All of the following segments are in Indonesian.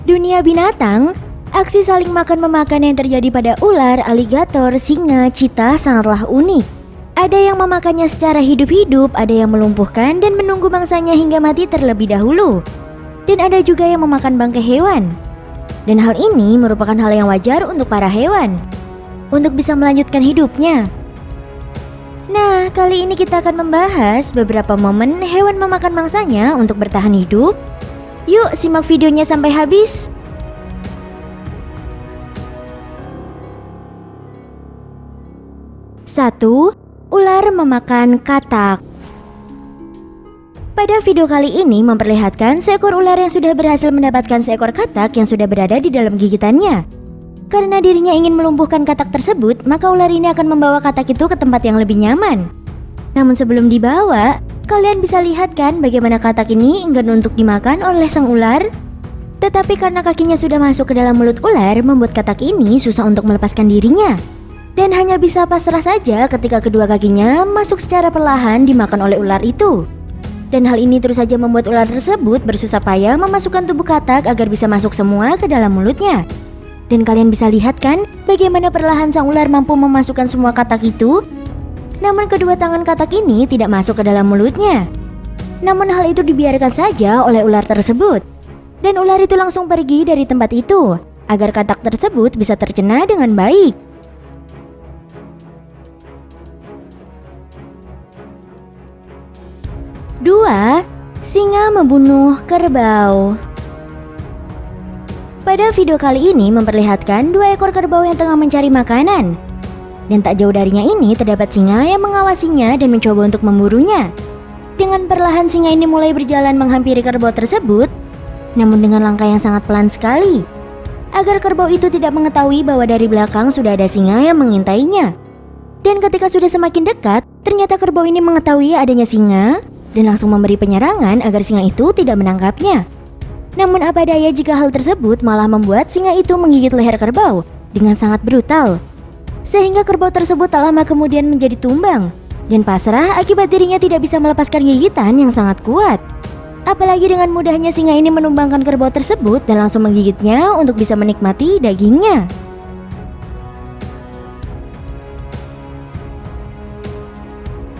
Dunia binatang, aksi saling makan-memakan yang terjadi pada ular, aligator, singa, cheetah sangatlah unik. Ada yang memakannya secara hidup-hidup, ada yang melumpuhkan dan menunggu mangsanya hingga mati terlebih dahulu. Dan ada juga yang memakan bangkai hewan. Dan hal ini merupakan hal yang wajar untuk para hewan, untuk bisa melanjutkan hidupnya. Nah, kali ini kita akan membahas beberapa momen hewan memakan mangsanya untuk bertahan hidup. Yuk simak videonya sampai habis. Satu, ular memakan katak. Pada video kali ini memperlihatkan seekor ular yang sudah berhasil mendapatkan seekor katak yang sudah berada di dalam gigitannya. Karena dirinya ingin melumpuhkan katak tersebut, maka ular ini akan membawa katak itu ke tempat yang lebih nyaman. Namun sebelum dibawa, kalian bisa lihat kan bagaimana katak ini enggan untuk dimakan oleh sang ular? Tetapi karena kakinya sudah masuk ke dalam mulut ular, membuat katak ini susah untuk melepaskan dirinya. Dan hanya bisa pasrah saja ketika kedua kakinya masuk secara perlahan dimakan oleh ular itu. Dan hal ini terus saja membuat ular tersebut bersusah payah memasukkan tubuh katak agar bisa masuk semua ke dalam mulutnya. Dan kalian bisa lihat kan bagaimana perlahan sang ular mampu memasukkan semua katak itu. Namun kedua tangan katak ini tidak masuk ke dalam mulutnya. Namun hal itu dibiarkan saja oleh ular tersebut. Dan ular itu langsung pergi dari tempat itu agar katak tersebut bisa tercerna dengan baik. Dua, singa membunuh kerbau. Pada video kali ini memperlihatkan dua ekor kerbau yang tengah mencari makanan. Dan tak jauh darinya ini terdapat singa yang mengawasinya dan mencoba untuk memburunya. Dengan perlahan singa ini mulai berjalan menghampiri kerbau tersebut, namun dengan langkah yang sangat pelan sekali, agar kerbau itu tidak mengetahui bahwa dari belakang sudah ada singa yang mengintainya. Dan ketika sudah semakin dekat, ternyata kerbau ini mengetahui adanya singa dan langsung memberi penyerangan agar singa itu tidak menangkapnya. Namun apa daya jika hal tersebut malah membuat singa itu menggigit leher kerbau dengan sangat brutal. Sehingga kerbau tersebut tak lama kemudian menjadi tumbang dan pasrah akibat dirinya tidak bisa melepaskan gigitan yang sangat kuat. Apalagi dengan mudahnya singa ini menumbangkan kerbau tersebut dan langsung menggigitnya untuk bisa menikmati dagingnya.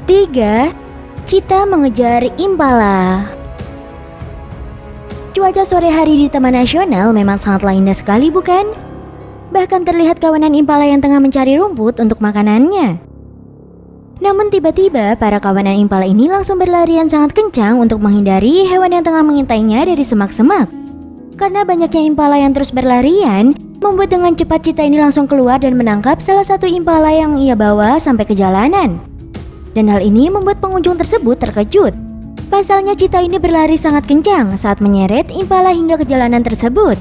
Tiga, cheetah mengejar impala. Cuaca sore hari di Taman Nasional memang sangatlah indah sekali, bukan? Bahkan terlihat kawanan impala yang tengah mencari rumput untuk makanannya. Namun tiba-tiba para kawanan impala ini langsung berlarian sangat kencang untuk menghindari hewan yang tengah mengintainya dari semak-semak. Karena banyaknya impala yang terus berlarian, membuat dengan cepat cheetah ini langsung keluar dan menangkap salah satu impala yang ia bawa sampai ke jalanan. Dan hal ini membuat pengunjung tersebut terkejut. Pasalnya cheetah ini berlari sangat kencang saat menyeret impala hingga ke jalanan tersebut.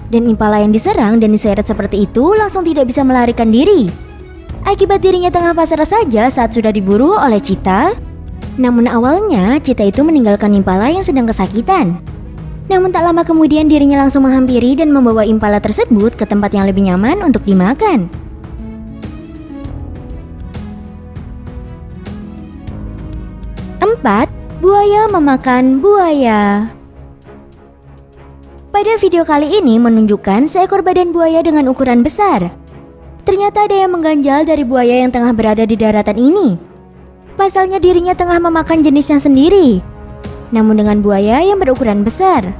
Dan impala yang diserang dan diseret seperti itu langsung tidak bisa melarikan diri. Akibat dirinya tengah pasrah saja saat sudah diburu oleh cheetah. Namun awalnya cheetah itu meninggalkan impala yang sedang kesakitan. Namun tak lama kemudian dirinya langsung menghampiri dan membawa impala tersebut ke tempat yang lebih nyaman untuk dimakan. Empat, buaya memakan buaya. Pada video kali ini menunjukkan seekor badan buaya dengan ukuran besar. Ternyata ada yang mengganjal dari buaya yang tengah berada di daratan ini. Pasalnya dirinya tengah memakan jenisnya sendiri, namun dengan buaya yang berukuran besar.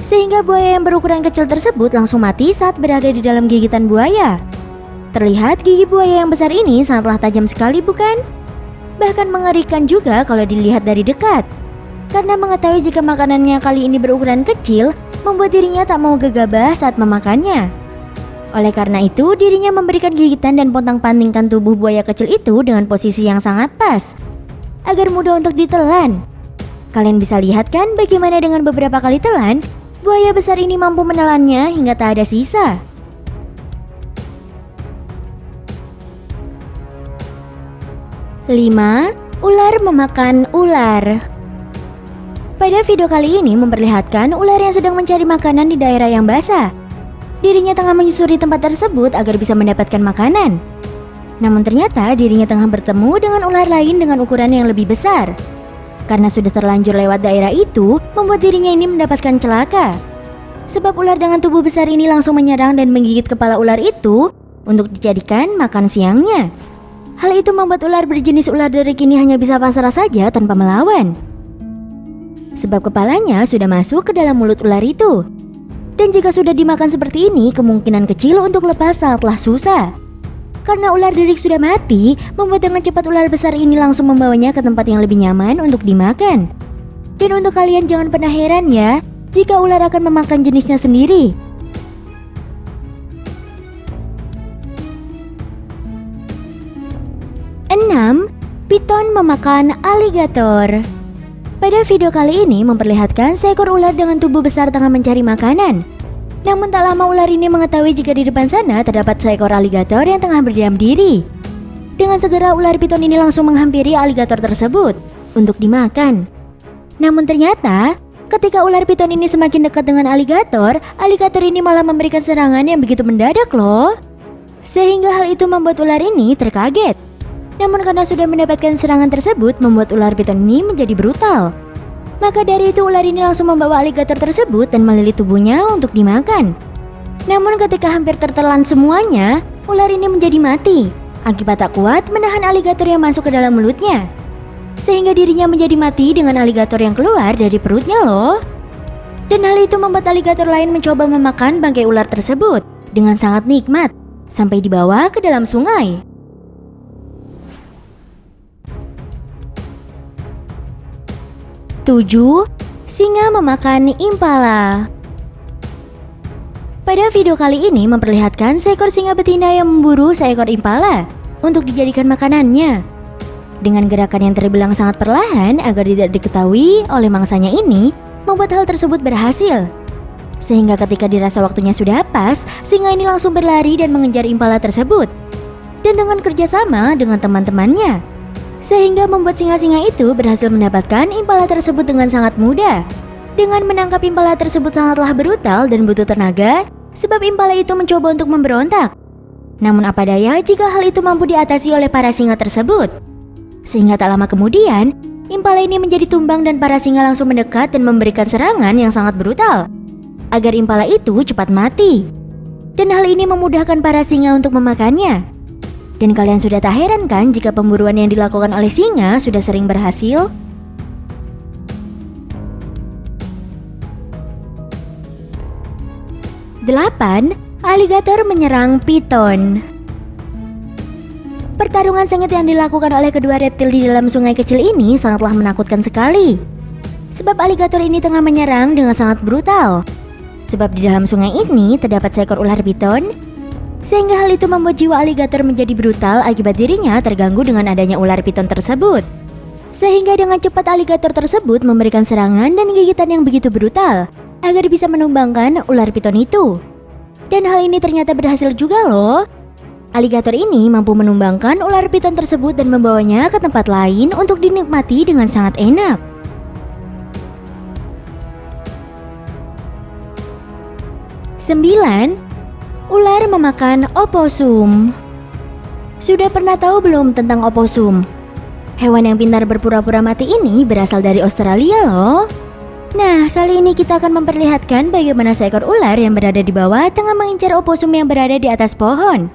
Sehingga buaya yang berukuran kecil tersebut langsung mati saat berada di dalam gigitan buaya. Terlihat gigi buaya yang besar ini sangatlah tajam sekali, bukan? Bahkan mengerikan juga kalau dilihat dari dekat. Karena mengetahui jika makanannya kali ini berukuran kecil, membuat dirinya tak mau gegabah saat memakannya. Oleh karena itu, dirinya memberikan gigitan dan pontang-pantingkan tubuh buaya kecil itu dengan posisi yang sangat pas, agar mudah untuk ditelan. Kalian bisa lihat kan bagaimana dengan beberapa kali telan, buaya besar ini mampu menelannya hingga tak ada sisa. Lima, ular memakan ular. Pada video kali ini memperlihatkan ular yang sedang mencari makanan di daerah yang basah. Dirinya tengah menyusuri tempat tersebut agar bisa mendapatkan makanan. Namun ternyata dirinya tengah bertemu dengan ular lain dengan ukuran yang lebih besar. Karena sudah terlanjur lewat daerah itu, membuat dirinya ini mendapatkan celaka. Sebab ular dengan tubuh besar ini langsung menyerang dan menggigit kepala ular itu untuk dijadikan makan siangnya. Hal itu membuat ular berjenis ular derik ini hanya bisa pasrah saja tanpa melawan. Sebab kepalanya sudah masuk ke dalam mulut ular itu. Dan jika sudah dimakan seperti ini, kemungkinan kecil untuk lepas sangatlah susah. Karena ular derik sudah mati, membuat dengan cepat ular besar ini langsung membawanya ke tempat yang lebih nyaman untuk dimakan. Dan untuk kalian jangan pernah heran ya, jika ular akan memakan jenisnya sendiri. Enam, piton memakan aligator. Pada video kali ini memperlihatkan seekor ular dengan tubuh besar tengah mencari makanan. Namun tak lama ular ini mengetahui jika di depan sana terdapat seekor aligator yang tengah berdiam diri. Dengan segera ular piton ini langsung menghampiri aligator tersebut untuk dimakan. Namun ternyata ketika ular piton ini semakin dekat dengan aligator ini malah memberikan serangan yang begitu mendadak loh. Sehingga hal itu membuat ular ini terkaget. Namun karena sudah mendapatkan serangan tersebut membuat ular piton ini menjadi brutal. Maka dari itu ular ini langsung membawa aligator tersebut dan melilit tubuhnya untuk dimakan. Namun ketika hampir tertelan semuanya, ular ini menjadi mati akibat tak kuat menahan aligator yang masuk ke dalam mulutnya. Sehingga dirinya menjadi mati dengan aligator yang keluar dari perutnya loh. Dan hal itu membuat aligator lain mencoba memakan bangkai ular tersebut dengan sangat nikmat sampai dibawa ke dalam sungai. 7. Singa memakan impala. Pada video kali ini memperlihatkan seekor singa betina yang memburu seekor impala untuk dijadikan makanannya. Dengan gerakan yang terbilang sangat perlahan agar tidak diketahui oleh mangsanya ini, membuat hal tersebut berhasil. Sehingga ketika dirasa waktunya sudah pas, singa ini langsung berlari dan mengejar impala tersebut. Dan dengan kerjasama dengan teman-temannya, sehingga membuat singa-singa itu berhasil mendapatkan impala tersebut dengan sangat mudah. Dengan menangkap impala tersebut sangatlah brutal dan butuh tenaga, sebab impala itu mencoba untuk memberontak. Namun apa daya jika hal itu mampu diatasi oleh para singa tersebut. Sehingga tak lama kemudian, impala ini menjadi tumbang dan para singa langsung mendekat dan memberikan serangan yang sangat brutal agar impala itu cepat mati. Dan hal ini memudahkan para singa untuk memakannya. Dan kalian sudah tak heran kan jika pemburuan yang dilakukan oleh singa sudah sering berhasil? Delapan, aligator menyerang piton. Pertarungan sengit yang dilakukan oleh kedua reptil di dalam sungai kecil ini sangatlah menakutkan sekali. Sebab aligator ini tengah menyerang dengan sangat brutal. Sebab di dalam sungai ini terdapat seekor ular piton, sehingga hal itu membuat jiwa aligator menjadi brutal akibat dirinya terganggu dengan adanya ular piton tersebut. Sehingga dengan cepat aligator tersebut memberikan serangan dan gigitan yang begitu brutal agar bisa menumbangkan ular piton itu. Dan hal ini ternyata berhasil juga loh. Aligator ini mampu menumbangkan ular piton tersebut dan membawanya ke tempat lain untuk dinikmati dengan sangat enak. 9. Ular memakan oposum. Sudah pernah tahu belum tentang oposum? Hewan yang pintar berpura-pura mati ini berasal dari Australia loh. Nah, kali ini kita akan memperlihatkan bagaimana seekor ular yang berada di bawah tengah mengincar oposum yang berada di atas pohon.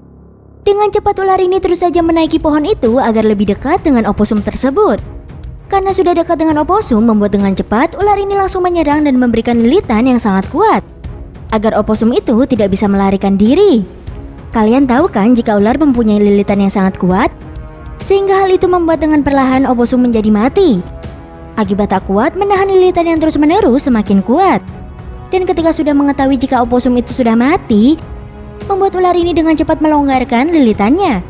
Dengan cepat ular ini terus saja menaiki pohon itu agar lebih dekat dengan oposum tersebut. Karena sudah dekat dengan oposum, membuat dengan cepat ular ini langsung menyerang dan memberikan lilitan yang sangat kuat agar oposum itu tidak bisa melarikan diri. Kalian tahu kan jika ular mempunyai lilitan yang sangat kuat? Sehingga hal itu membuat dengan perlahan oposum menjadi mati. Akibat tak kuat menahan lilitan yang terus-menerus semakin kuat. Dan ketika sudah mengetahui jika oposum itu sudah mati, membuat ular ini dengan cepat melonggarkan lilitannya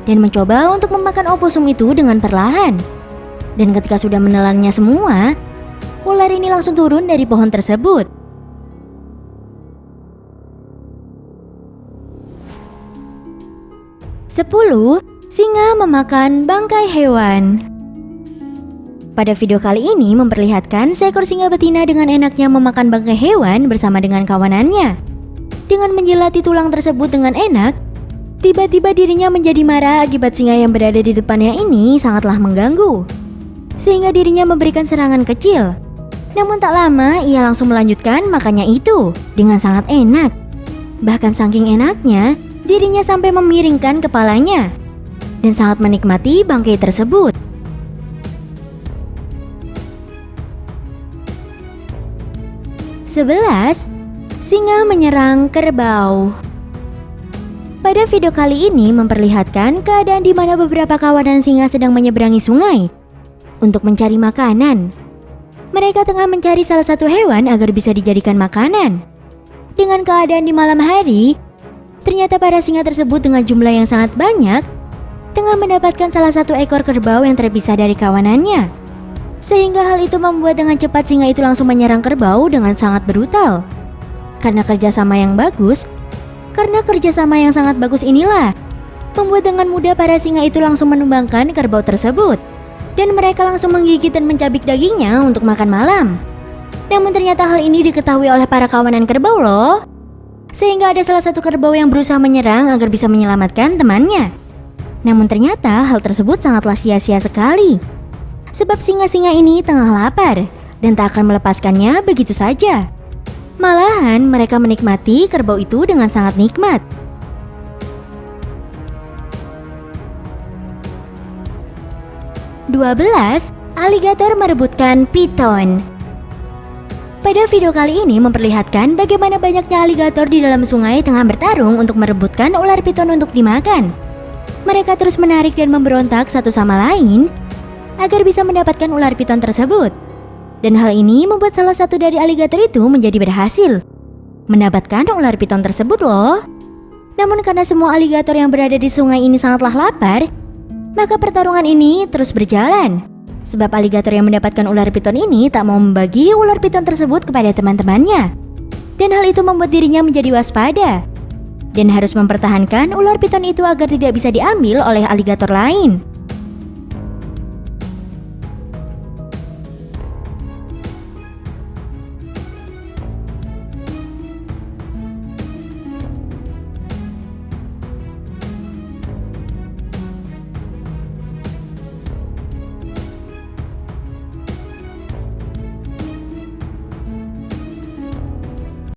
dan mencoba untuk memakan oposum itu dengan perlahan. Dan ketika sudah menelannya semua, ular ini langsung turun dari pohon tersebut. 10. Singa memakan bangkai hewan. Pada video kali ini memperlihatkan seekor singa betina dengan enaknya memakan bangkai hewan bersama dengan kawanannya. Dengan menjilati tulang tersebut dengan enak, tiba-tiba dirinya menjadi marah akibat singa yang berada di depannya ini sangatlah mengganggu. Sehingga dirinya memberikan serangan kecil. Namun tak lama ia langsung melanjutkan makannya itu dengan sangat enak. Bahkan saking enaknya, dirinya sampai memiringkan kepalanya dan sangat menikmati bangkai tersebut. Sebelas, singa menyerang kerbau. Pada video kali ini memperlihatkan keadaan di mana beberapa kawanan singa sedang menyeberangi sungai untuk mencari makanan. Mereka tengah mencari salah satu hewan agar bisa dijadikan makanan. Dengan keadaan di malam hari, ternyata para singa tersebut dengan jumlah yang sangat banyak tengah mendapatkan salah satu ekor kerbau yang terpisah dari kawanannya. Sehingga hal itu membuat dengan cepat singa itu langsung menyerang kerbau dengan sangat brutal. Karena kerjasama yang sangat bagus inilah membuat dengan mudah para singa itu langsung menumbangkan kerbau tersebut. Dan mereka langsung menggigit dan mencabik dagingnya untuk makan malam. Namun ternyata hal ini diketahui oleh para kawanan kerbau loh. Sehingga ada salah satu kerbau yang berusaha menyerang agar bisa menyelamatkan temannya. Namun ternyata hal tersebut sangatlah sia-sia sekali. Sebab singa-singa ini tengah lapar dan tak akan melepaskannya begitu saja. Malahan mereka menikmati kerbau itu dengan sangat nikmat. 12. Aligator merebutkan piton. Pada video kali ini memperlihatkan bagaimana banyaknya aligator di dalam sungai tengah bertarung untuk merebutkan ular piton untuk dimakan. Mereka terus menarik dan memberontak satu sama lain agar bisa mendapatkan ular piton tersebut. Dan hal ini membuat salah satu dari aligator itu menjadi berhasil mendapatkan ular piton tersebut loh. Namun karena semua aligator yang berada di sungai ini sangatlah lapar, maka pertarungan ini terus berjalan. Sebab aligator yang mendapatkan ular piton ini tak mau membagi ular piton tersebut kepada teman-temannya. Dan hal itu membuat dirinya menjadi waspada dan harus mempertahankan ular piton itu agar tidak bisa diambil oleh aligator lain.